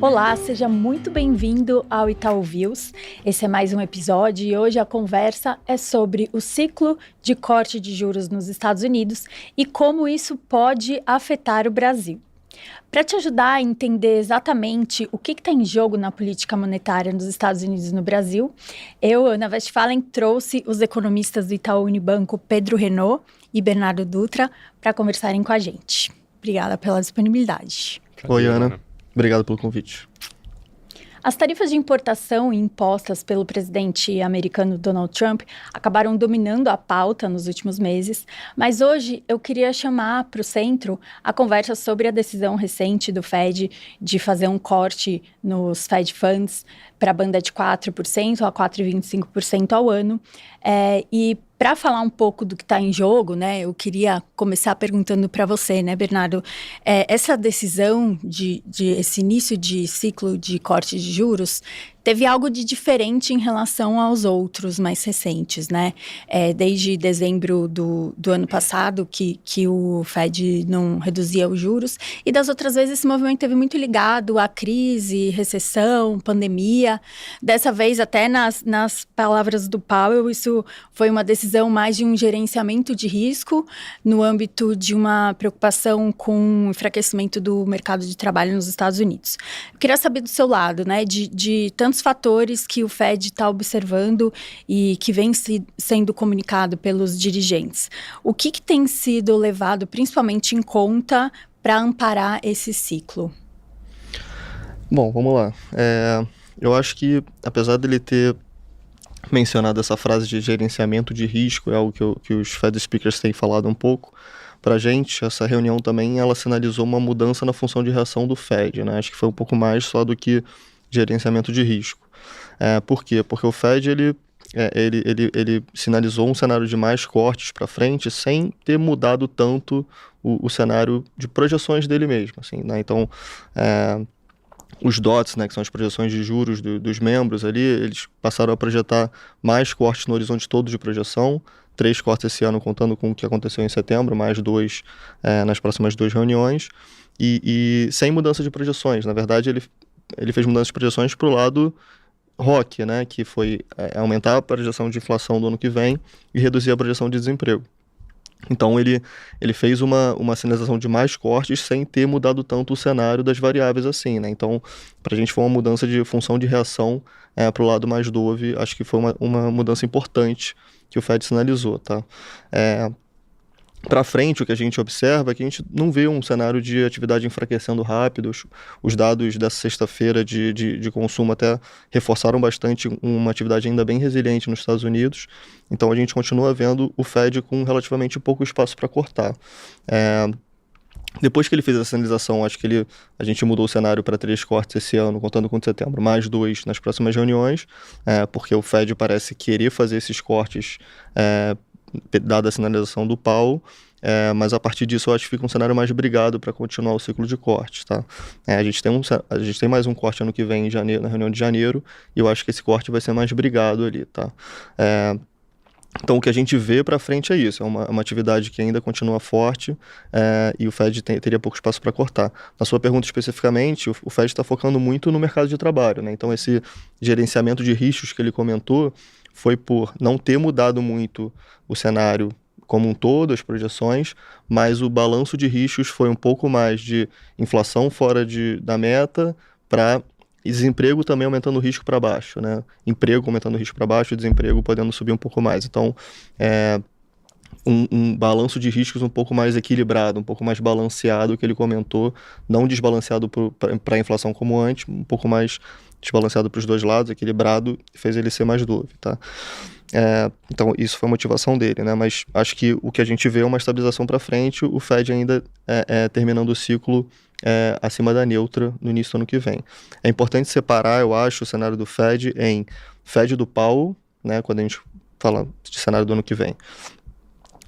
Olá, seja muito bem-vindo ao Itaú Views. Esse é mais um episódio e hoje a conversa é sobre o ciclo de corte de juros nos Estados Unidos e como isso pode afetar o Brasil. Para te ajudar a entender exatamente o que está em jogo na política monetária nos Estados Unidos e no Brasil, eu, Ana Westphalen, trouxe os economistas do Itaú Unibanco, Pedro Renaud e Bernardo Dutra, para conversarem com a gente. Obrigada pela disponibilidade. Oi, Ana. Obrigado pelo convite. As tarifas de importação impostas pelo presidente americano Donald Trump acabaram dominando a pauta nos últimos meses, mas hoje eu queria chamar para o centro a conversa sobre a decisão recente do Fed de fazer um corte nos Fed Funds para a banda de 4% a 4,25% ao ano. E para falar um pouco do que está em jogo, né, eu queria começar perguntando para você, né, Bernardo, essa decisão de esse início de ciclo de corte de juros teve algo de diferente em relação aos outros mais recentes, né? Desde dezembro do ano passado, que o Fed não reduzia os juros, e das outras vezes esse movimento teve muito ligado à crise, recessão, pandemia. Dessa vez, até nas palavras do Powell, isso foi uma decisão mais de um gerenciamento de risco no âmbito de uma preocupação com o enfraquecimento do mercado de trabalho nos Estados Unidos. Eu queria saber do seu lado, né, de tantos fatores que o Fed está observando e que vem sendo comunicado pelos dirigentes. O que tem sido levado principalmente em conta para amparar esse ciclo? Bom, vamos lá. Eu acho que, apesar dele ter mencionado essa frase de gerenciamento de risco, é algo que os Fed Speakers têm falado um pouco, para a gente, essa reunião também, ela sinalizou uma mudança na função de reação do Fed, né? Acho que foi um pouco mais só do que gerenciamento de risco. Por quê? Porque o Fed, ele sinalizou um cenário de mais cortes para frente sem ter mudado tanto o cenário de projeções dele mesmo, assim, né? Então, os DOTs, né, que são as projeções de juros dos membros ali, eles passaram a projetar mais cortes no horizonte todo de projeção, 3 cortes esse ano, contando com o que aconteceu em setembro, mais 2 nas próximas 2 reuniões, e sem mudança de projeções. Na verdade, ele fez mudança de projeções para o lado ROC, né, que foi aumentar a projeção de inflação do ano que vem e reduzir a projeção de desemprego. Então, ele fez uma sinalização de mais cortes sem ter mudado tanto o cenário das variáveis assim, né? Então, para a gente foi uma mudança de função de reação para o lado mais dove. Acho que foi uma mudança importante que o Fed sinalizou, tá? Para frente, o que a gente observa é que a gente não vê um cenário de atividade enfraquecendo rápido. Os dados dessa sexta-feira de consumo até reforçaram bastante uma atividade ainda bem resiliente nos Estados Unidos. Então, a gente continua vendo o Fed com relativamente pouco espaço para cortar. Depois que ele fez a sinalização, acho que a gente mudou o cenário para 3 cortes esse ano, contando com setembro, mais 2 nas próximas reuniões, porque o Fed parece querer fazer esses cortes dada a sinalização do Powell, mas a partir disso eu acho que fica um cenário mais brigado para continuar o ciclo de cortes, tá? A gente tem mais um corte ano que vem em janeiro, na reunião de janeiro, e eu acho que esse corte vai ser mais brigado ali, tá? Então, o que a gente vê para frente é isso, é uma atividade que ainda continua forte e o Fed teria pouco espaço para cortar. Na sua pergunta especificamente, o Fed está focando muito no mercado de trabalho, né? Então, esse gerenciamento de riscos que ele comentou foi por não ter mudado muito o cenário como um todo, as projeções, mas o balanço de riscos foi um pouco mais de inflação fora da meta para desemprego também aumentando o risco para baixo, né? Emprego aumentando o risco para baixo e desemprego podendo subir um pouco mais. Então, um balanço de riscos um pouco mais equilibrado, um pouco mais balanceado que ele comentou, não desbalanceado para a inflação como antes, um pouco mais desbalanceado para os dois lados, equilibrado, fez ele ser mais dove, tá? Então, isso foi a motivação dele, né? Mas acho que o que a gente vê é uma estabilização para frente, o Fed ainda terminando o ciclo acima da neutra no início do ano que vem. É importante separar, eu acho, o cenário do Fed em Fed do Powell, né? Quando a gente fala de cenário do ano que vem.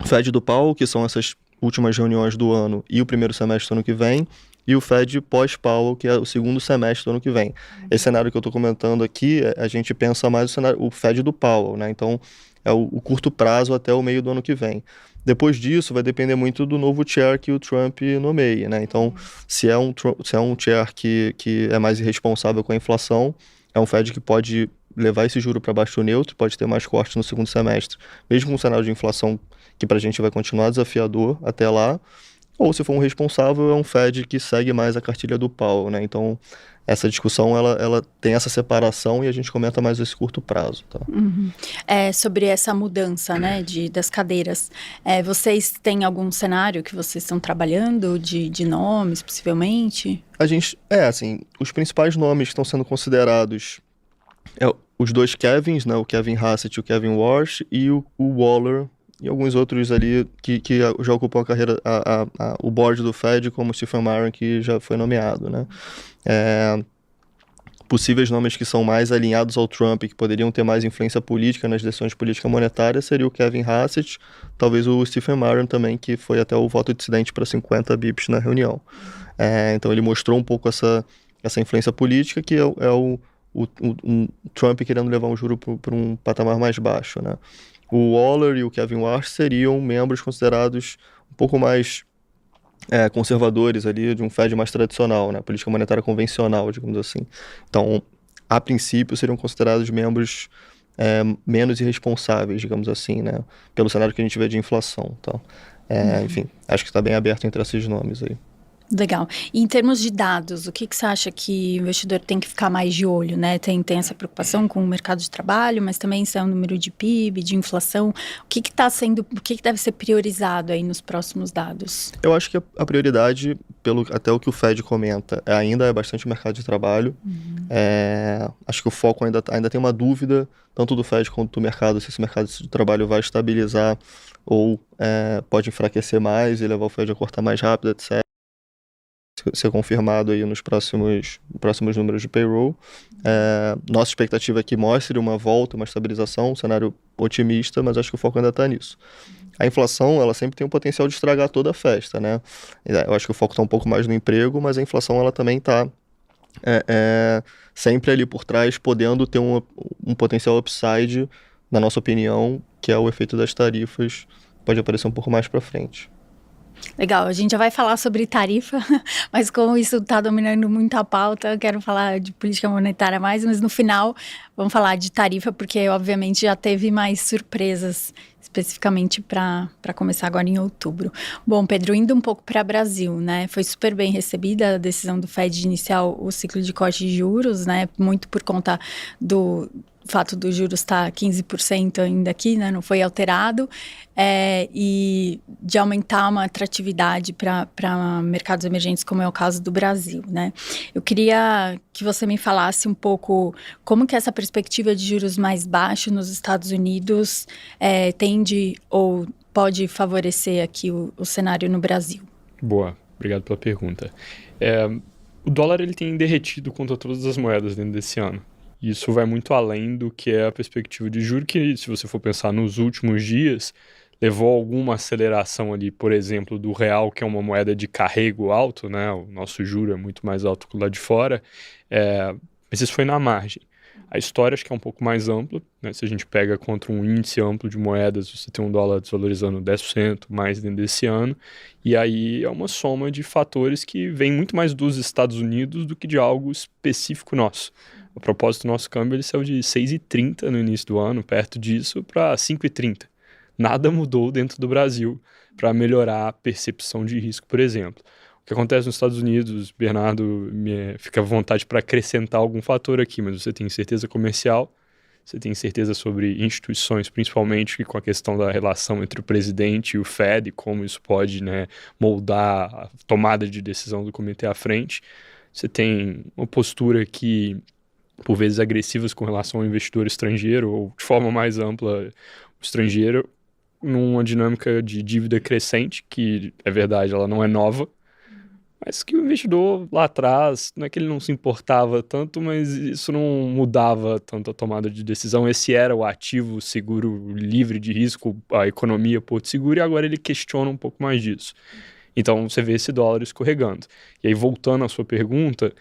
Fed do Powell, que são essas últimas reuniões do ano e o primeiro semestre do ano que vem, e o Fed pós-Powell, que é o segundo semestre do ano que vem. Esse cenário que eu estou comentando aqui, a gente pensa mais o Fed do Powell, né? Então, é o curto prazo até o meio do ano que vem. Depois disso, vai depender muito do novo chair que o Trump nomeie, né? Então, se é um chair que é mais irresponsável com a inflação, é um Fed que pode levar esse juro para baixo neutro, pode ter mais corte no segundo semestre, mesmo com um cenário de inflação que para a gente vai continuar desafiador até lá. Ou se for um responsável, é um Fed que segue mais a cartilha do Powell, né? Então, essa discussão, ela tem essa separação e a gente comenta mais esse curto prazo, tá? Sobre essa mudança, né, das cadeiras, vocês têm algum cenário que vocês estão trabalhando de nomes, possivelmente? Assim, os principais nomes que estão sendo considerados os dois Kevins, né? O Kevin Hassett e o Kevin Warsh, e o Waller, e alguns outros ali que já ocupam a carreira, o board do Fed, como o Stephen Maron, que já foi nomeado, né? Possíveis nomes que são mais alinhados ao Trump e que poderiam ter mais influência política nas decisões de política monetária seria o Kevin Hassett, talvez o Stephen Maron também, que foi até o voto dissidente para 50 bips na reunião. Então ele mostrou um pouco essa influência política, que é o Trump querendo levar o juro para um patamar mais baixo, né? O Waller e o Kevin Warsh seriam membros considerados um pouco mais conservadores ali, de um Fed mais tradicional, né? Política monetária convencional, digamos assim. Então, a princípio, seriam considerados membros menos irresponsáveis, digamos assim, né? Pelo cenário que a gente vê de inflação. Então, enfim, acho que está bem aberto entre esses nomes aí. Legal. E em termos de dados, o que você acha que o investidor tem que ficar mais de olho, né? Tem essa preocupação com o mercado de trabalho, mas também se é o número de PIB, de inflação. O que deve ser priorizado aí nos próximos dados? Eu acho que a prioridade, até o que o Fed comenta, ainda é bastante o mercado de trabalho. Acho que o foco ainda tem uma dúvida, tanto do Fed quanto do mercado, se esse mercado de trabalho vai estabilizar ou pode enfraquecer mais e levar o Fed a cortar mais rápido, etc. Ser confirmado aí nos próximos números de payroll. Nossa expectativa é que mostre uma volta, uma estabilização, um cenário otimista, mas acho que o foco ainda está nisso. A inflação, ela sempre tem o potencial de estragar toda a festa, né? Eu acho que o foco está um pouco mais no emprego, mas a inflação, ela também está sempre ali por trás, podendo ter um potencial upside, na nossa opinião, que é o efeito das tarifas, pode aparecer um pouco mais para frente. Legal, a gente já vai falar sobre tarifa, mas como isso está dominando muito a pauta, eu quero falar de política monetária mais, mas no final vamos falar de tarifa, porque obviamente já teve mais surpresas, especificamente para começar agora em outubro. Bom, Pedro, indo um pouco para o Brasil, né? Foi super bem recebida a decisão do Fed de iniciar o ciclo de corte de juros, né? Muito por conta do fato dos juros estar 15% ainda aqui, né, não foi alterado, e de aumentar uma atratividade para mercados emergentes, como é o caso do Brasil, né? Eu queria que você me falasse um pouco como que essa perspectiva de juros mais baixos nos Estados Unidos tende ou pode favorecer aqui o cenário no Brasil. Boa, obrigado pela pergunta. O dólar ele tem derretido contra todas as moedas dentro desse ano. Isso vai muito além do que é a perspectiva de juros, que, se você for pensar nos últimos dias, levou alguma aceleração ali, por exemplo, do real, que é uma moeda de carrego alto, né? O nosso juro é muito mais alto que o lá de fora, mas isso foi na margem. A história acho que é um pouco mais ampla, né? Se a gente pega contra um índice amplo de moedas, você tem um dólar desvalorizando 10% mais dentro desse ano, e aí é uma soma de fatores que vem muito mais dos Estados Unidos do que de algo específico nosso. A propósito, o nosso câmbio ele saiu de 6,30 no início do ano, perto disso, para 5,30. Nada mudou dentro do Brasil para melhorar a percepção de risco, por exemplo. O que acontece nos Estados Unidos, Bernardo, fica à vontade para acrescentar algum fator aqui, mas você tem certeza comercial, você tem certeza sobre instituições, principalmente com a questão da relação entre o presidente e o Fed, como isso pode, né, moldar a tomada de decisão do comitê à frente. Você tem uma postura que, por vezes, agressivas com relação ao investidor estrangeiro, ou de forma mais ampla, o estrangeiro, numa dinâmica de dívida crescente, que, é verdade, ela não é nova, mas que o investidor lá atrás, não é que ele não se importava tanto, mas isso não mudava tanto a tomada de decisão. Esse era o ativo seguro, livre de risco, a economia Porto Seguro, e agora ele questiona um pouco mais disso. Então, você vê esse dólar escorregando. E aí, voltando à sua pergunta,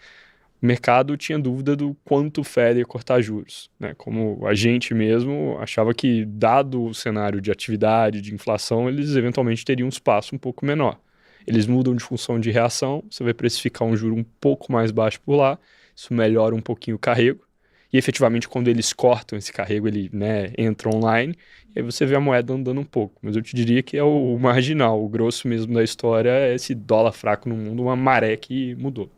o mercado tinha dúvida do quanto o Fed ia cortar juros, né? Como a gente mesmo achava que, dado o cenário de atividade, de inflação, eles eventualmente teriam um espaço um pouco menor. Eles mudam de função de reação, você vai precificar um juro um pouco mais baixo por lá, isso melhora um pouquinho o carrego, e efetivamente quando eles cortam esse carrego, ele, né, entra online, e aí você vê a moeda andando um pouco. Mas eu te diria que é o marginal, o grosso mesmo da história é esse dólar fraco no mundo, uma maré que mudou.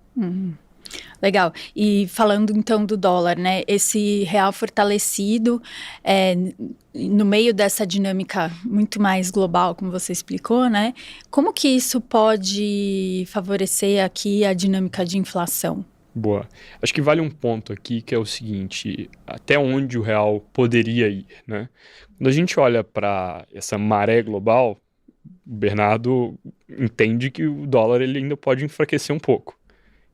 Legal. E falando então do dólar, né? Esse real fortalecido, no meio dessa dinâmica muito mais global, como você explicou, né? Como que isso pode favorecer aqui a dinâmica de inflação? Boa. Acho que vale um ponto aqui que é o seguinte, até onde o real poderia ir, né? Quando a gente olha para essa maré global, o Bernardo entende que o dólar ele ainda pode enfraquecer um pouco.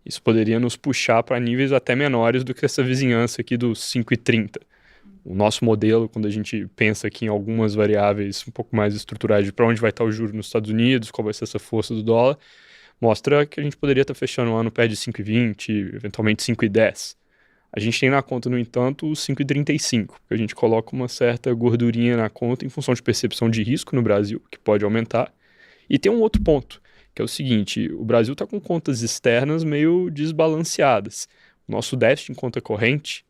Isso poderia nos puxar para níveis até menores do que essa vizinhança aqui dos 5,30. O nosso modelo, quando a gente pensa aqui em algumas variáveis um pouco mais estruturais de para onde vai estar o juro nos Estados Unidos, qual vai ser essa força do dólar, mostra que a gente poderia estar fechando o ano perto de 5,20, eventualmente 5,10. A gente tem na conta, no entanto, os 5,35, porque a gente coloca uma certa gordurinha na conta em função de percepção de risco no Brasil, que pode aumentar. E tem um outro ponto, que é o seguinte, o Brasil está com contas externas meio desbalanceadas. O nosso déficit em conta corrente,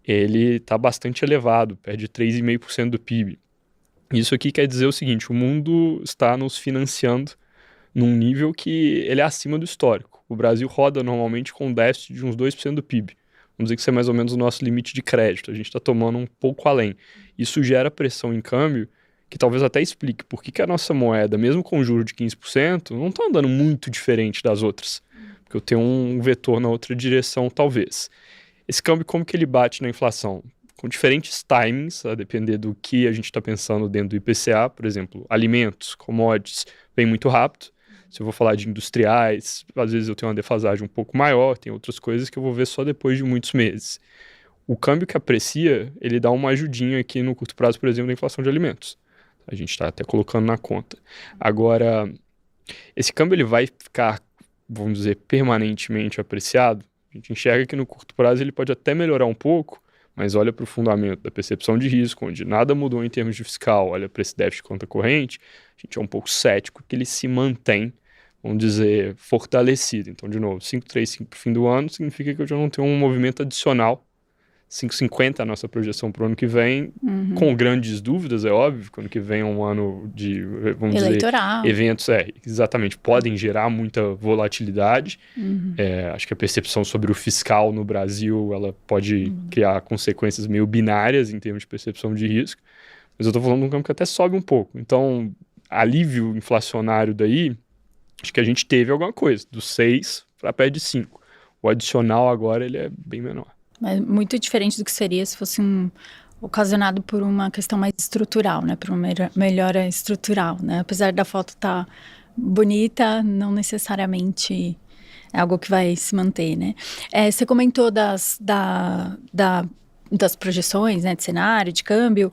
ele está bastante elevado, perto de 3,5% do PIB. Isso aqui quer dizer o seguinte, o mundo está nos financiando num nível que ele é acima do histórico. O Brasil roda normalmente com um déficit de uns 2% do PIB. Vamos dizer que isso é mais ou menos o nosso limite de crédito. A gente está tomando um pouco além. Isso gera pressão em câmbio, que talvez até explique por que a nossa moeda, mesmo com juro de 15%, não está andando muito diferente das outras. Porque eu tenho um vetor na outra direção, talvez. Esse câmbio, como que ele bate na inflação? Com diferentes timings, a depender do que a gente está pensando dentro do IPCA, por exemplo, alimentos, commodities, vem muito rápido. Se eu vou falar de industriais, às vezes eu tenho uma defasagem um pouco maior, tem outras coisas que eu vou ver só depois de muitos meses. O câmbio que aprecia, ele dá uma ajudinha aqui no curto prazo, por exemplo, da inflação de alimentos. A gente está até colocando na conta. Agora, esse câmbio ele vai ficar, vamos dizer, permanentemente apreciado. A gente enxerga que no curto prazo ele pode até melhorar um pouco, mas olha para o fundamento da percepção de risco, onde nada mudou em termos de fiscal, olha para esse déficit de conta corrente, a gente é um pouco cético que ele se mantém, vamos dizer, fortalecido. Então, de novo, 5,35 para o fim do ano significa que eu já não tenho um movimento adicional. 5,50 a nossa projeção para o ano que vem, com grandes dúvidas, é óbvio, que o ano que vem é um ano de, vamos eleitoral. dizer, eventos, exatamente, podem gerar muita volatilidade. Acho que a percepção sobre o fiscal no Brasil, ela pode criar consequências meio binárias em termos de percepção de risco, mas eu estou falando de um campo que até sobe um pouco. Então, alívio inflacionário daí, acho que a gente teve alguma coisa, dos 6 para perto de 5. O adicional agora, ele é bem menor. Mas muito diferente do que seria se fosse ocasionado por uma questão mais estrutural, né? Por uma melhora estrutural, né? Apesar da foto estar bonita, não necessariamente é algo que vai se manter, né? Você comentou das projeções, né? De cenário, de câmbio.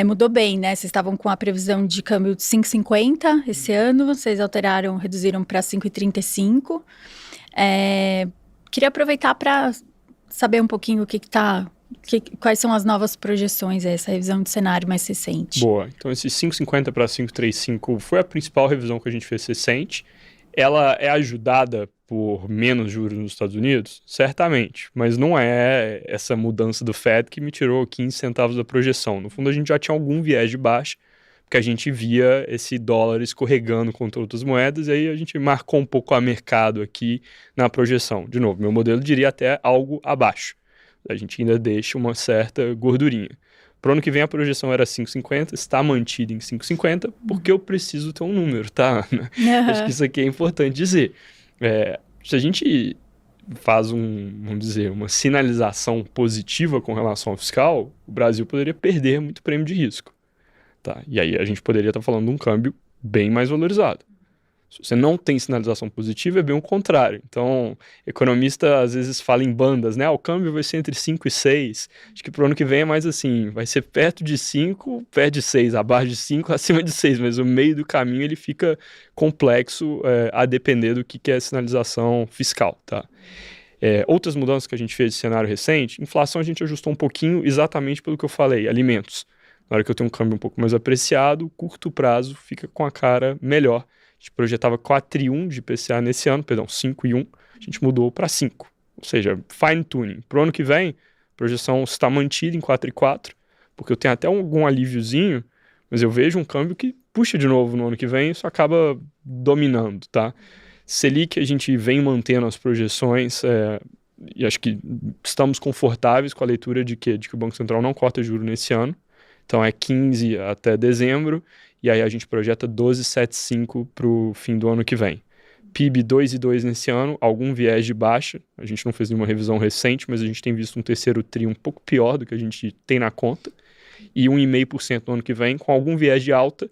Mudou bem, né? Vocês estavam com a previsão de câmbio de 5,50 esse ano, vocês alteraram, reduziram para 5,35. Queria aproveitar para saber um pouquinho quais são as novas projeções, essa revisão de cenário mais recente. Boa, então esse 5,50 para 5,35 foi a principal revisão que a gente fez recente. Ela é ajudada por menos juros nos Estados Unidos? Certamente, mas não é essa mudança do Fed que me tirou 15 centavos da projeção. No fundo, a gente já tinha algum viés de baixa, porque a gente via esse dólar escorregando contra outras moedas, e aí a gente marcou um pouco a mercado aqui na projeção. De novo, meu modelo diria até algo abaixo. A gente ainda deixa uma certa gordurinha. Para o ano que vem a projeção era 5,50, está mantida em 5,50, porque eu preciso ter um número, tá? Acho que isso aqui é importante dizer. Se a gente faz vamos dizer, uma sinalização positiva com relação ao fiscal, o Brasil poderia perder muito prêmio de risco. Tá? E aí a gente poderia estar falando de um câmbio bem mais valorizado. Se você não tem sinalização positiva, é bem o contrário. Então, economista às vezes fala em bandas, né? O câmbio vai ser entre 5 e 6. Acho que para o ano que vem é mais assim, vai ser perto de 5, perto de 6, abaixo de 5, acima de 6. Mas o meio do caminho ele fica complexo a depender do que é a sinalização fiscal, tá? Outras mudanças que a gente fez de cenário recente, inflação a gente ajustou um pouquinho exatamente pelo que eu falei, alimentos. Na hora que eu tenho um câmbio um pouco mais apreciado, curto prazo fica com a cara melhor. A gente projetava 4,1 de IPCA nesse ano, 5,1, a gente mudou para 5. Ou seja, fine tuning. Para o ano que vem, a projeção está mantida em 4,4, porque eu tenho até algum alíviozinho, mas eu vejo um câmbio que puxa de novo no ano que vem, isso acaba dominando, tá? Selic, a gente vem mantendo as projeções, e acho que estamos confortáveis com a leitura de que o Banco Central não corta juros nesse ano. Então é 15 até dezembro, e aí a gente projeta 12,75 para o fim do ano que vem. PIB 2,2 nesse ano, algum viés de baixa, a gente não fez nenhuma revisão recente, mas a gente tem visto um terceiro tri um pouco pior do que a gente tem na conta, e 1,5% no ano que vem, com algum viés de alta,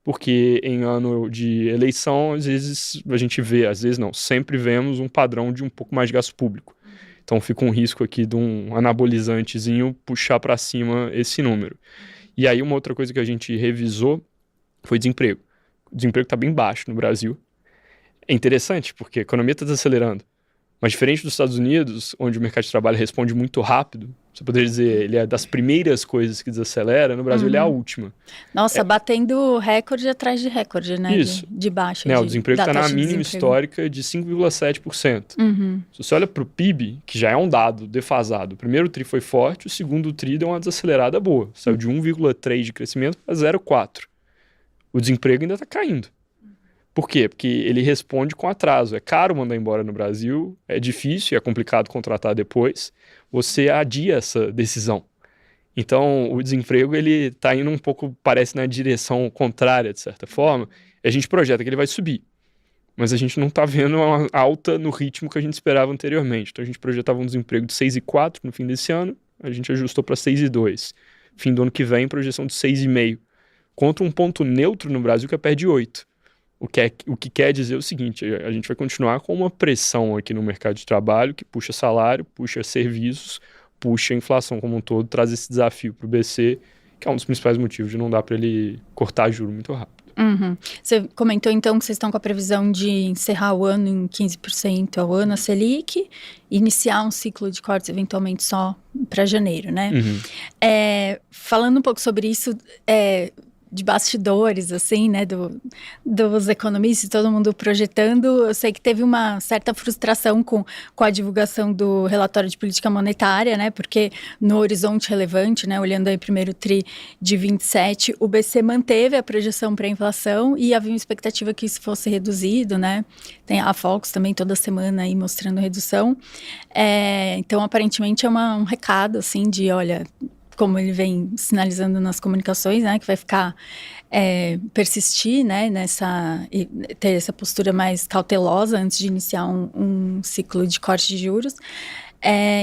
porque em ano de eleição, às vezes a gente vê, às vezes não, sempre vemos um padrão de um pouco mais de gasto público. Então fica um risco aqui de um anabolizantezinho puxar para cima esse número. E aí uma outra coisa que a gente revisou foi desemprego. O desemprego está bem baixo no Brasil. É interessante porque a economia está desacelerando. Mas diferente dos Estados Unidos, onde o mercado de trabalho responde muito rápido, você poderia dizer, ele é das primeiras coisas que desacelera, no Brasil ele é a última. Nossa, batendo recorde atrás de recorde, né? Isso. De baixa. O desemprego está na mínima histórica de 5,7%. Se você olha para o PIB, que já é um dado defasado, o primeiro tri foi forte, o segundo tri deu uma desacelerada boa. Saiu de 1,3% de crescimento para 0,4%. O desemprego ainda está caindo. Por quê? Porque ele responde com atraso. É caro mandar embora no Brasil, é difícil e é complicado contratar depois. Você adia essa decisão. Então, o desemprego ele está indo um pouco, parece, na direção contrária, de certa forma. A gente projeta que ele vai subir, mas a gente não está vendo uma alta no ritmo que a gente esperava anteriormente. Então, a gente projetava um desemprego de 6,4 no fim desse ano, a gente ajustou para 6,2. Fim do ano que vem, projeção de 6,5. Contra um ponto neutro no Brasil que é perto de 8. O que quer dizer o seguinte, a gente vai continuar com uma pressão aqui no mercado de trabalho que puxa salário, puxa serviços, puxa a inflação como um todo, traz esse desafio para o BC, que é um dos principais motivos de não dar para ele cortar juro muito rápido. Você comentou então que vocês estão com a previsão de encerrar o ano em 15% ao ano a Selic, iniciar um ciclo de cortes eventualmente só para janeiro, né? Falando um pouco sobre isso, de bastidores, assim, né, dos economistas, todo mundo projetando, eu sei que teve uma certa frustração com a divulgação do relatório de política monetária, né, porque no horizonte relevante, né, olhando aí primeiro tri de 27, o BC manteve a projeção para a inflação e havia uma expectativa que isso fosse reduzido, né, tem a Fox também toda semana aí mostrando redução, então aparentemente é um recado, assim, de, olha, como ele vem sinalizando nas comunicações, né, que vai ficar, persistir, né, ter essa postura mais cautelosa antes de iniciar um ciclo de corte de juros.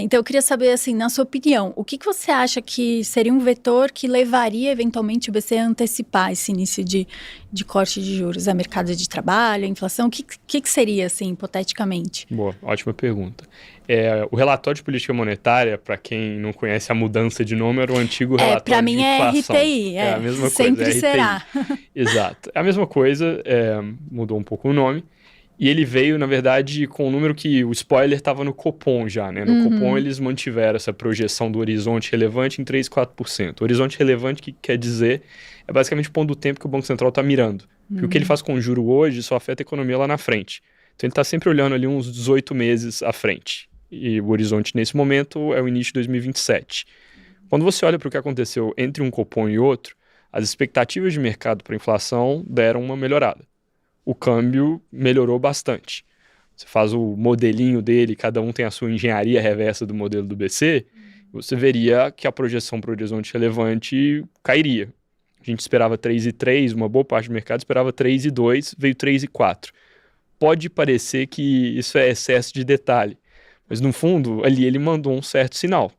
Então eu queria saber, assim, na sua opinião, o que você acha que seria um vetor que levaria eventualmente o BC a antecipar esse início de corte de juros? A mercado de trabalho, a inflação, o que seria, assim, hipoteticamente? Boa, ótima pergunta. O relatório de política monetária, para quem não conhece a mudança de nome, era o antigo relatório de inflação. Para mim é RTI, a mesma sempre coisa, será. Exato. É a mesma coisa, mudou um pouco o nome. E ele veio, na verdade, com um número que o spoiler estava no Copom já, né? No Copom eles mantiveram essa projeção do horizonte relevante em 3,4%. O horizonte relevante, que quer dizer, é basicamente o ponto do tempo que o Banco Central está mirando. Porque o que ele faz com o juro hoje só afeta a economia lá na frente. Então ele está sempre olhando ali uns 18 meses à frente. E o horizonte nesse momento é o início de 2027. Quando você olha para o que aconteceu entre um Copom e outro, as expectativas de mercado para a inflação deram uma melhorada. O câmbio melhorou bastante. Você faz o modelinho dele, cada um tem a sua engenharia reversa do modelo do BC, você veria que a projeção para o horizonte relevante cairia. A gente esperava 3,3, uma boa parte do mercado esperava 3,2, veio 3,4. Pode parecer que isso é excesso de detalhe, mas no fundo, ali ele mandou um certo sinal.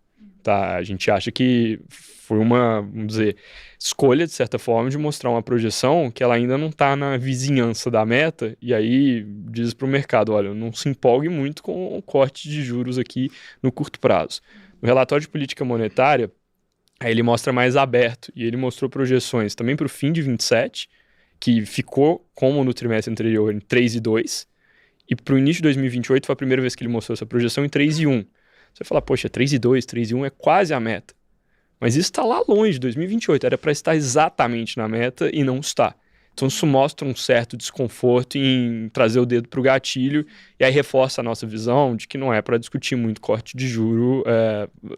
Tá? A gente acha que foi uma, vamos dizer, escolha, de certa forma, de mostrar uma projeção que ela ainda não está na vizinhança da meta, e aí diz para o mercado, olha, não se empolgue muito com o corte de juros aqui no curto prazo. No relatório de política monetária, aí ele mostra mais aberto, e ele mostrou projeções também para o fim de 27, que ficou, como no trimestre anterior, em 3,2, E para o início de 2028 foi a primeira vez que ele mostrou essa projeção em 3,1. Você vai falar, poxa, 3,2, 3,1 é quase a meta. Mas isso está lá longe, de 2028. Era para estar exatamente na meta e não está. Então isso mostra um certo desconforto em trazer o dedo para o gatilho e aí reforça a nossa visão de que não é para discutir muito corte de juro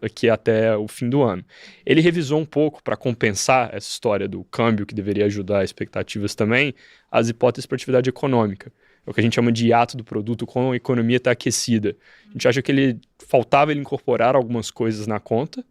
aqui até o fim do ano. Ele revisou um pouco para compensar essa história do câmbio, que deveria ajudar as expectativas também, as hipóteses para atividade econômica. É o que a gente chama de hiato do produto quando a economia está aquecida. A gente acha que faltava ele incorporar algumas coisas na conta,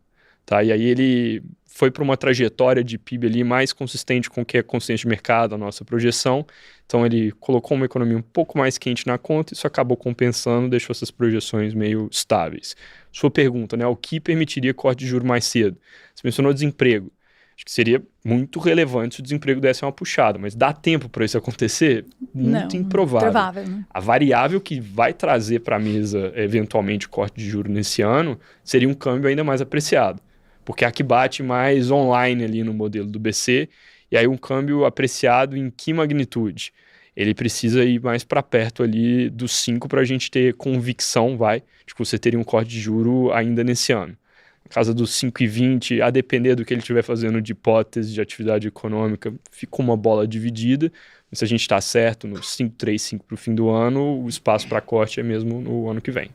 tá? E aí ele foi para uma trajetória de PIB ali mais consistente com o que é consciente de mercado, a nossa projeção. Então ele colocou uma economia um pouco mais quente na conta, isso acabou compensando, deixou essas projeções meio estáveis. Sua pergunta, né? O que permitiria corte de juros mais cedo? Você mencionou desemprego. Acho que seria muito relevante se o desemprego desse uma puxada, mas dá tempo para isso acontecer? Muito improvável. Provável, né? A variável que vai trazer para a mesa, eventualmente, corte de juros nesse ano, seria um câmbio ainda mais apreciado. Porque a que bate mais online ali no modelo do BC, e aí um câmbio apreciado em que magnitude? Ele precisa ir mais para perto ali dos 5 para a gente ter convicção, de que você teria um corte de juro ainda nesse ano. Na casa dos 5,20, a depender do que ele estiver fazendo de hipótese de atividade econômica, fica uma bola dividida. Se a gente está certo no 5,35 para o fim do ano, o espaço para corte é mesmo no ano que vem.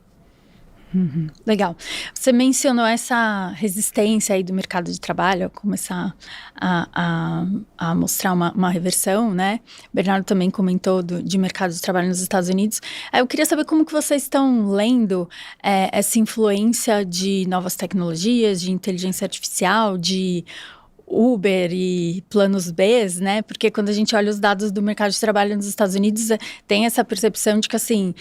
Uhum. Legal. Você mencionou essa resistência aí do mercado de trabalho, começar a mostrar uma reversão, né? Bernardo também comentou de mercado de trabalho nos Estados Unidos. Eu queria saber como que vocês estão lendo essa influência de novas tecnologias, de inteligência artificial, de Uber e planos B, né? Porque quando a gente olha os dados do mercado de trabalho nos Estados Unidos, tem essa percepção de que, assim,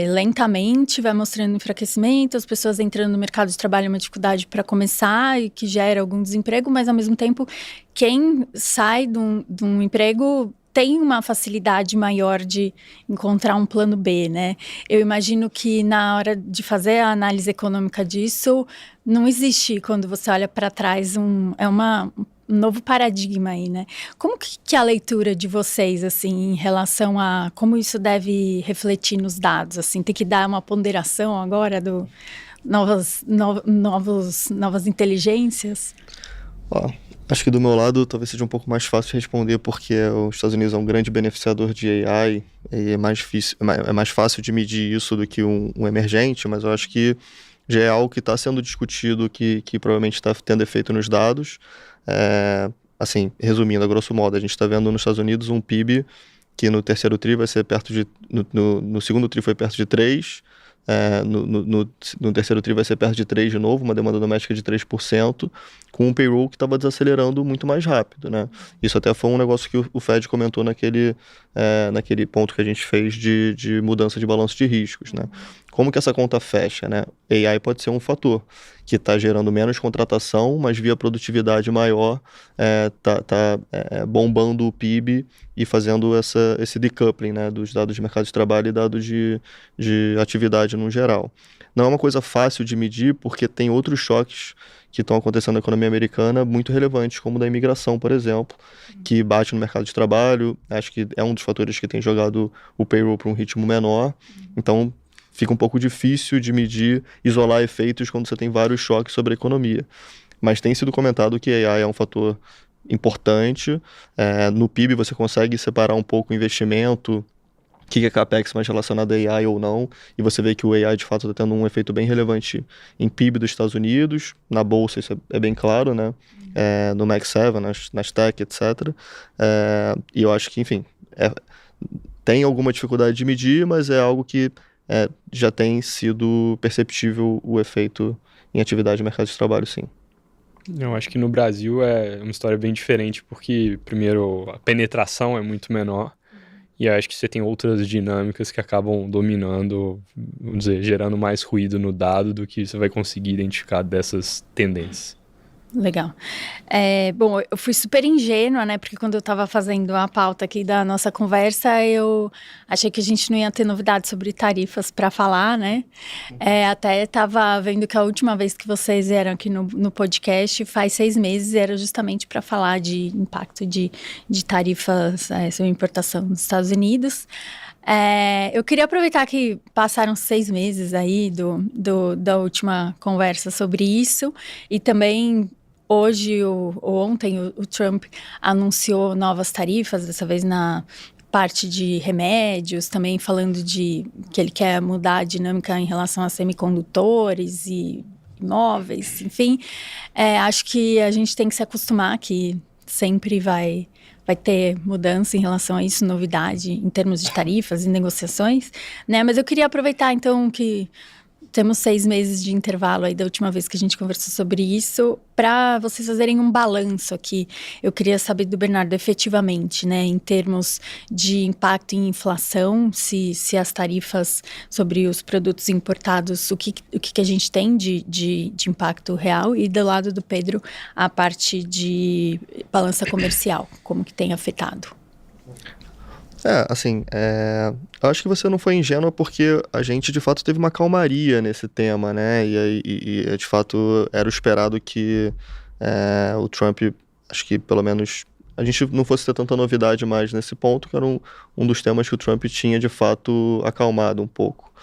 lentamente vai mostrando enfraquecimento, as pessoas entrando no mercado de trabalho é uma dificuldade para começar e que gera algum desemprego, mas, ao mesmo tempo, quem sai de um emprego tem uma facilidade maior de encontrar um plano B, né? Eu imagino que na hora de fazer a análise econômica disso, não existe, quando você olha para trás, um novo paradigma aí, né? Como que é a leitura de vocês, assim, em relação a como isso deve refletir nos dados, assim? Tem que dar uma ponderação agora do novas inteligências? Acho que do meu lado talvez seja um pouco mais fácil de responder, porque os Estados Unidos é um grande beneficiador de AI e é mais fácil de medir isso do que um emergente, mas eu acho que já é algo que está sendo discutido, que provavelmente está tendo efeito nos dados. Assim, resumindo, a grosso modo, a gente está vendo nos Estados Unidos um PIB que no terceiro tri vai ser perto de... No segundo tri foi perto de 3%, no terceiro tri vai ser perto de 3% de novo, uma demanda doméstica de 3%, com um payroll que estava desacelerando muito mais rápido, né? Isso até foi um negócio que o Fed comentou naquele ponto que a gente fez de mudança de balanço de riscos, né? Como que essa conta fecha, né? AI pode ser um fator que está gerando menos contratação, mas via produtividade maior, bombando o PIB e fazendo esse decoupling, né, dos dados de mercado de trabalho e dados de atividade no geral. Não é uma coisa fácil de medir, porque tem outros choques que estão acontecendo na economia americana muito relevantes, como o da imigração, por exemplo, que bate no mercado de trabalho. Acho que é um dos fatores que tem jogado o payroll para um ritmo menor. Então, fica um pouco difícil de medir, isolar efeitos quando você tem vários choques sobre a economia. Mas tem sido comentado que AI é um fator importante. No PIB você consegue separar um pouco o investimento, o que é CAPEX mais relacionado a AI ou não, e você vê que o AI de fato está tendo um efeito bem relevante em PIB dos Estados Unidos, na Bolsa isso é bem claro, né? No Mag 7, Nasdaq, etc. E eu acho que, enfim, tem alguma dificuldade de medir, mas é algo que já tem sido perceptível o efeito em atividade de mercado de trabalho, sim. Eu acho que no Brasil é uma história bem diferente, porque, primeiro, a penetração é muito menor, e eu acho que você tem outras dinâmicas que acabam dominando, vamos dizer, gerando mais ruído no dado do que você vai conseguir identificar dessas tendências. Legal. Bom, eu fui super ingênua, né? Porque quando eu estava fazendo a pauta aqui da nossa conversa, eu achei que a gente não ia ter novidades sobre tarifas para falar, né? Até estava vendo que a última vez que vocês vieram aqui no podcast, faz 6 meses, era justamente para falar de impacto de tarifas sobre importação dos Estados Unidos. Eu queria aproveitar que passaram 6 meses aí da última conversa sobre isso, e também hoje ou ontem o Trump anunciou novas tarifas, dessa vez na parte de remédios, também falando de que ele quer mudar a dinâmica em relação a semicondutores e imóveis, enfim. Acho que a gente tem que se acostumar que sempre vai ter mudança em relação a isso, novidade em termos de tarifas e negociações, né? Mas eu queria aproveitar, então, que temos 6 meses de intervalo aí da última vez que a gente conversou sobre isso, para vocês fazerem um balanço aqui. Eu queria saber do Bernardo, efetivamente, né, em termos de impacto em inflação, se as tarifas sobre os produtos importados, o que a gente tem de impacto real, e do lado do Pedro, a parte de balança comercial, como que tem afetado. Eu acho que você não foi ingênua porque a gente, de fato, teve uma calmaria nesse tema, né? E de fato, era o esperado que o Trump, acho que pelo menos, a gente não fosse ter tanta novidade mais nesse ponto, que era um dos temas que o Trump tinha, de fato, acalmado um pouco.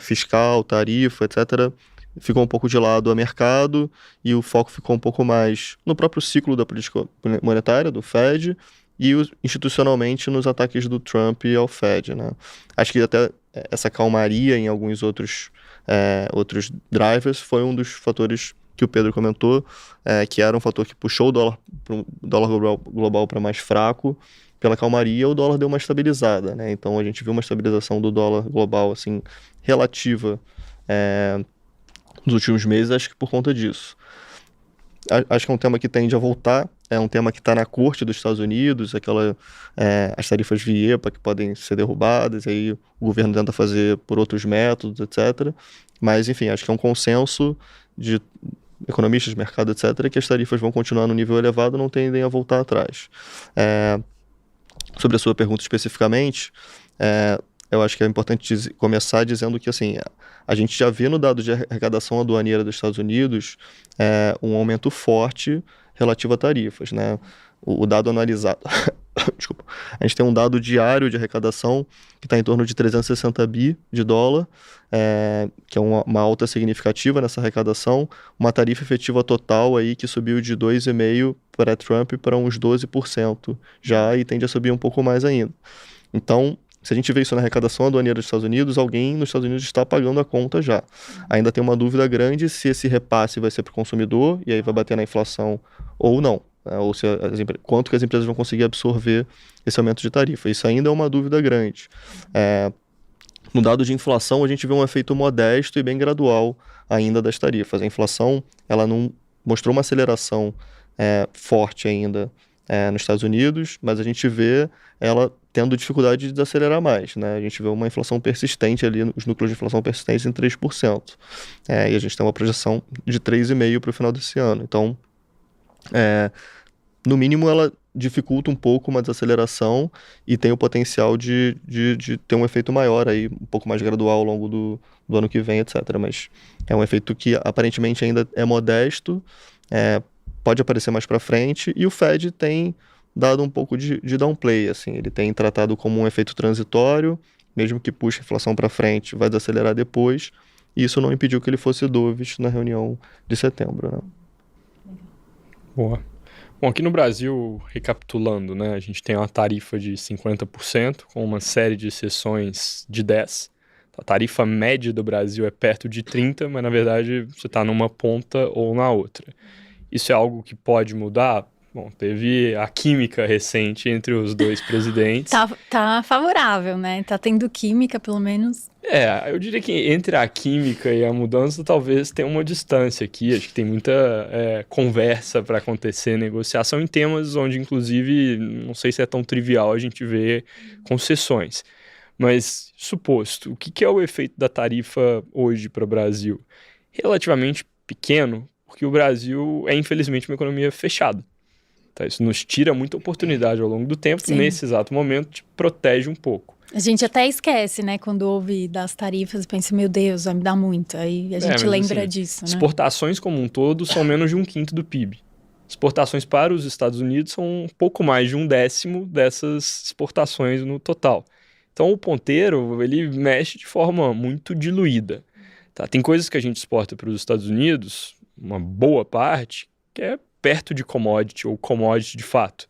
Fiscal, tarifa, etc., ficou um pouco de lado a mercado e o foco ficou um pouco mais no próprio ciclo da política monetária, do Fed, e institucionalmente nos ataques do Trump ao Fed, né? Acho que até essa calmaria em alguns outros drivers foi um dos fatores que o Pedro comentou, que era um fator que puxou o dólar global para mais fraco. Pela calmaria, o dólar deu uma estabilizada, né? Então a gente viu uma estabilização do dólar global assim, relativa nos últimos meses, acho que por conta disso. Acho que é um tema que tende a voltar, é um tema que está na corte dos Estados Unidos, as tarifas VIEPA que podem ser derrubadas, aí o governo tenta fazer por outros métodos, etc. Mas, enfim, acho que é um consenso de economistas, mercado, etc., que as tarifas vão continuar no nível elevado, não tendem a voltar atrás. Sobre a sua pergunta especificamente, eu acho que é importante começar dizendo que, assim, a gente já vê no dado de arrecadação aduaneira dos Estados Unidos um aumento forte relativo a tarifas, né? O dado analisado... Desculpa. A gente tem um dado diário de arrecadação que está em torno de 360 bi de dólar, que é uma alta significativa nessa arrecadação, uma tarifa efetiva total aí que subiu de 2,5% para Trump para uns 12% já, e tende a subir um pouco mais ainda. Então, se a gente vê isso na arrecadação aduaneira dos Estados Unidos, alguém nos Estados Unidos está pagando a conta já. Ainda tem uma dúvida grande se esse repasse vai ser para o consumidor, e aí vai bater na inflação ou não. Ou se quanto que as empresas vão conseguir absorver esse aumento de tarifa. Isso ainda é uma dúvida grande. No dado de inflação, a gente vê um efeito modesto e bem gradual ainda das tarifas. A inflação, ela não mostrou uma aceleração forte ainda nos Estados Unidos, mas a gente vê ela tendo dificuldade de desacelerar mais, né? A gente vê uma inflação persistente ali, os núcleos de inflação persistentes em 3%. E a gente tem uma projeção de 3,5% para o final desse ano. Então, no mínimo, ela dificulta um pouco uma desaceleração e tem o potencial de ter um efeito maior aí, um pouco mais gradual ao longo do ano que vem, etc. Mas é um efeito que aparentemente ainda é modesto, pode aparecer mais para frente, e o Fed tem dado um pouco de downplay, assim, ele tem tratado como um efeito transitório, mesmo que puxe a inflação para frente, vai desacelerar depois, e isso não impediu que ele fosse dovish na reunião de setembro, né? Boa. Bom, aqui no Brasil, recapitulando, né, a gente tem uma tarifa de 50%, com uma série de exceções de 10%. A tarifa média do Brasil é perto de 30%, mas na verdade você está numa ponta ou na outra. Isso é algo que pode mudar? Bom, teve a química recente entre os dois presidentes. Tá favorável, né? Tá tendo química, pelo menos. Eu diria que entre a química e a mudança talvez tenha uma distância aqui. Acho que tem muita conversa para acontecer, negociação em temas onde, inclusive, não sei se é tão trivial a gente ver concessões. Mas, suposto, o que é o efeito da tarifa hoje para o Brasil? Relativamente pequeno, porque o Brasil é, infelizmente, uma economia fechada. Tá? Isso nos tira muita oportunidade ao longo do tempo. Sim. Nesse exato momento, te protege um pouco. A gente até esquece, né? Quando ouve das tarifas, pensa, meu Deus, vai me dar muito. Aí a gente lembra disso, né? Exportações como um todo são menos de 1/5 do PIB. Exportações para os Estados Unidos são um pouco mais de 1/10 dessas exportações no total. Então o ponteiro, ele mexe de forma muito diluída. Tá? Tem coisas que a gente exporta para os Estados Unidos, uma boa parte, que é perto de commodity ou commodity de fato.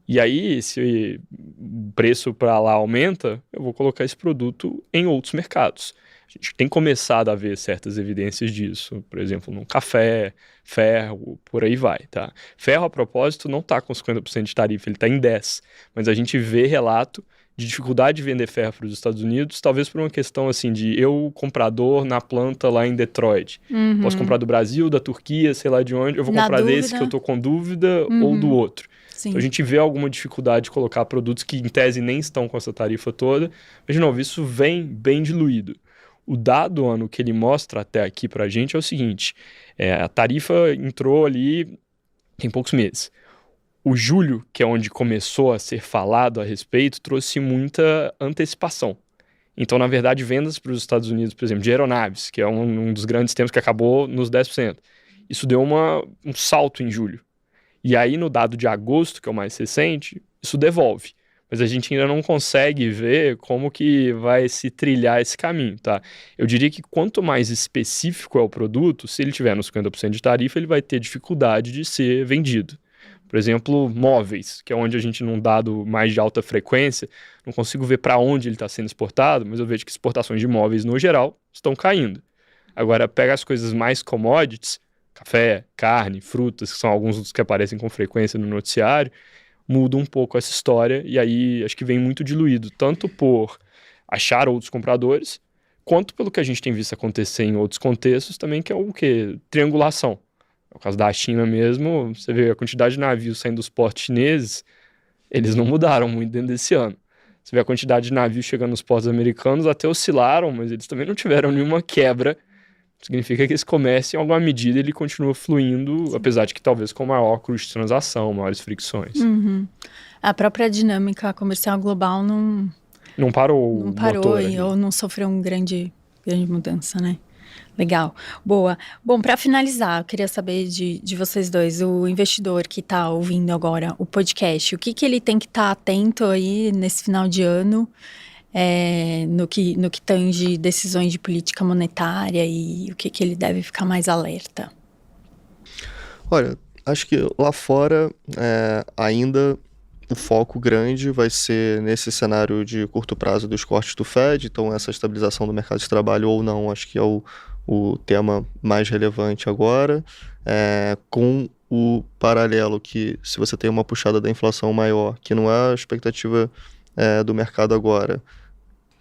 E aí, se o preço para lá aumenta, eu vou colocar esse produto em outros mercados. A gente tem começado a ver certas evidências disso, por exemplo, no café, ferro, por aí vai, tá? Ferro, a propósito, não está com 50% de tarifa, ele está em 10%, mas a gente vê relato de dificuldade de vender ferro para os Estados Unidos, talvez por uma questão assim de eu, comprador, na planta lá em Detroit. Posso comprar do Brasil, da Turquia, sei lá de onde, eu vou comprar desse que eu tô com dúvida ou do outro. Sim. Então a gente vê alguma dificuldade de colocar produtos que em tese nem estão com essa tarifa toda, mas de novo, isso vem bem diluído. O dado ano que ele mostra até aqui pra gente é o seguinte, a tarifa entrou ali tem poucos meses. O julho, que é onde começou a ser falado a respeito, trouxe muita antecipação. Então, na verdade, vendas para os Estados Unidos, por exemplo, de aeronaves, que é um dos grandes temas que acabou nos 10%. Isso deu um salto em julho. E aí, no dado de agosto, que é o mais recente, isso devolve. Mas a gente ainda não consegue ver como que vai se trilhar esse caminho, tá? Eu diria que quanto mais específico é o produto, se ele tiver nos 50% de tarifa, ele vai ter dificuldade de ser vendido. Por exemplo, móveis, que é onde a gente, num dado mais de alta frequência, não consigo ver para onde ele está sendo exportado, mas eu vejo que exportações de móveis, no geral, estão caindo. Agora, pega as coisas mais commodities, café, carne, frutas, que são alguns dos que aparecem com frequência no noticiário, muda um pouco essa história, e aí acho que vem muito diluído, tanto por achar outros compradores, quanto pelo que a gente tem visto acontecer em outros contextos também, que é o quê? Triangulação. No caso da China mesmo, você vê a quantidade de navios saindo dos portos chineses, eles não mudaram muito dentro desse ano. Você vê a quantidade de navios chegando nos portos americanos, até oscilaram, mas eles também não tiveram nenhuma quebra. Significa que esse comércio, em alguma medida, ele continua fluindo, sim, apesar de que talvez com maior custo de transação, maiores fricções. A própria dinâmica comercial global não parou motor, ou não sofreu uma grande mudança, né? Legal, boa. Bom, para finalizar, eu queria saber de vocês dois, o investidor que está ouvindo agora o podcast, o que ele tem que estar atento aí nesse final de ano, no que tange decisões de política monetária e o que ele deve ficar mais alerta? Olha, acho que lá fora ainda o foco grande vai ser nesse cenário de curto prazo dos cortes do Fed, então essa estabilização do mercado de trabalho ou não, acho que é o tema mais relevante agora, com o paralelo que se você tem uma puxada da inflação maior, que não é a expectativa do mercado agora,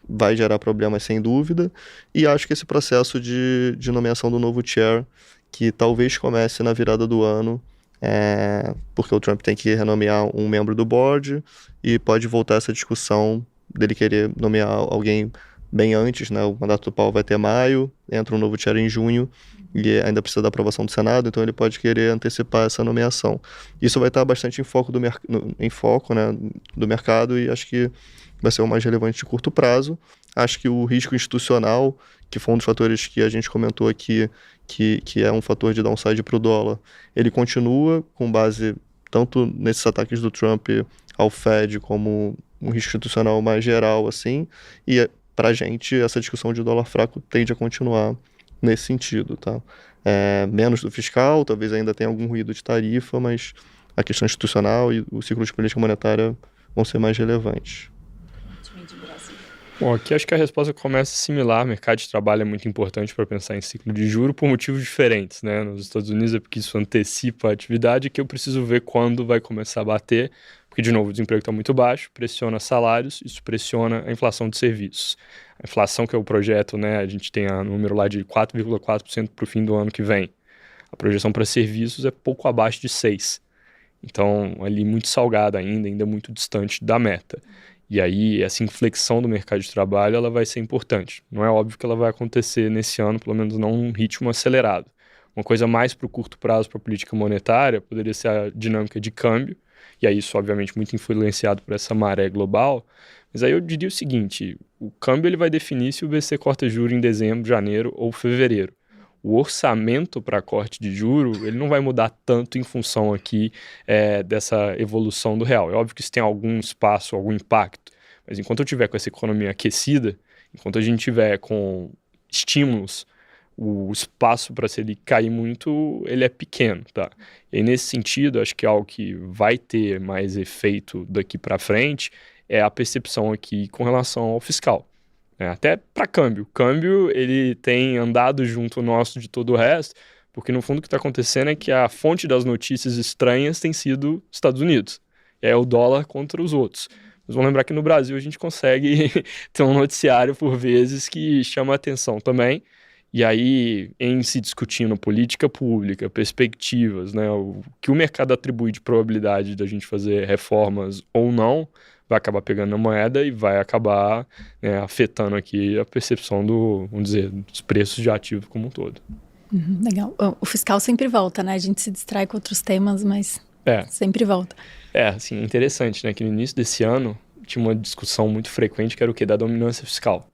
vai gerar problemas sem dúvida, e acho que esse processo de nomeação do novo chair, que talvez comece na virada do ano, porque o Trump tem que renomear um membro do board, e pode voltar essa discussão dele querer nomear alguém bem antes, né? O mandato do Powell vai ter maio, entra um novo chair em junho, e ainda precisa da aprovação do Senado, então ele pode querer antecipar essa nomeação. Isso vai estar bastante em foco do mercado, e acho que vai ser o mais relevante de curto prazo. Acho que o risco institucional, que foi um dos fatores que a gente comentou aqui, que é um fator de downside para o dólar, ele continua com base tanto nesses ataques do Trump ao Fed como um risco institucional mais geral, assim, e para a gente essa discussão de dólar fraco tende a continuar nesse sentido, tá? Menos do fiscal, talvez ainda tenha algum ruído de tarifa, mas a questão institucional e o ciclo de política monetária vão ser mais relevantes. Bom, aqui acho que a resposta começa similar. O mercado de trabalho é muito importante para pensar em ciclo de juros por motivos diferentes, né? Nos Estados Unidos é porque isso antecipa a atividade, que eu preciso ver quando vai começar a bater, porque, de novo, o desemprego está muito baixo, pressiona salários, isso pressiona a inflação de serviços. A inflação, que é o projeto, né? A gente tem um número lá de 4,4% para o fim do ano que vem. A projeção para serviços é pouco abaixo de 6%. Então, ali muito salgada ainda muito distante da meta. E aí, essa inflexão do mercado de trabalho, ela vai ser importante. Não é óbvio que ela vai acontecer nesse ano, pelo menos não num ritmo acelerado. Uma coisa mais para o curto prazo, para a política monetária, poderia ser a dinâmica de câmbio, e aí isso, obviamente, muito influenciado por essa maré global. Mas aí eu diria o seguinte, o câmbio ele vai definir se o BC corta juros em dezembro, janeiro ou fevereiro. O orçamento para corte de juro, ele não vai mudar tanto em função aqui dessa evolução do real. É óbvio que isso tem algum espaço, algum impacto, Mas enquanto eu tiver com essa economia aquecida, enquanto a gente tiver com estímulos, o espaço para se ele cair muito, ele é pequeno, tá? E aí, nesse sentido, acho que algo que vai ter mais efeito daqui para frente é a percepção aqui com relação ao fiscal. Até para câmbio. O câmbio, ele tem andado junto ao nosso de todo o resto, porque no fundo o que está acontecendo é que a fonte das notícias estranhas tem sido Estados Unidos. É o dólar contra os outros. Mas vamos lembrar que no Brasil a gente consegue ter um noticiário por vezes que chama a atenção também. E aí, em se discutindo política pública, perspectivas, né, o que o mercado atribui de probabilidade da gente fazer reformas ou não, vai acabar pegando na moeda e vai acabar, né, afetando aqui a percepção vamos dizer, dos preços de ativos como um todo. Legal. O fiscal sempre volta, né? A gente se distrai com outros temas, mas sempre volta. Assim, é interessante, né, que no início desse ano tinha uma discussão muito frequente que era o quê? Da dominância fiscal.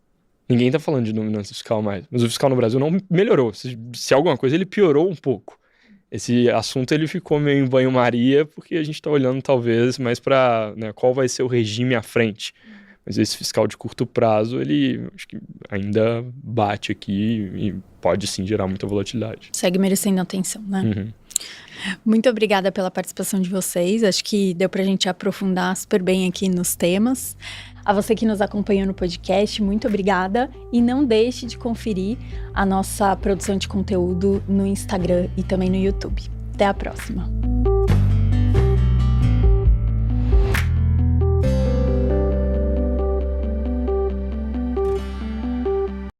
Ninguém tá falando de dominância fiscal mais, mas o fiscal no Brasil não melhorou. Se alguma coisa, ele piorou um pouco. Esse assunto ele ficou meio em banho-maria porque a gente está olhando talvez mais para, né, qual vai ser o regime à frente. Mas esse fiscal de curto prazo, ele acho que ainda bate aqui e pode sim gerar muita volatilidade. Segue merecendo atenção, né? Uhum. Muito obrigada pela participação de vocês. Acho que deu pra gente aprofundar super bem aqui nos temas. A você que nos acompanhou no podcast, muito obrigada. E não deixe de conferir a nossa produção de conteúdo no Instagram e também no YouTube. Até a próxima.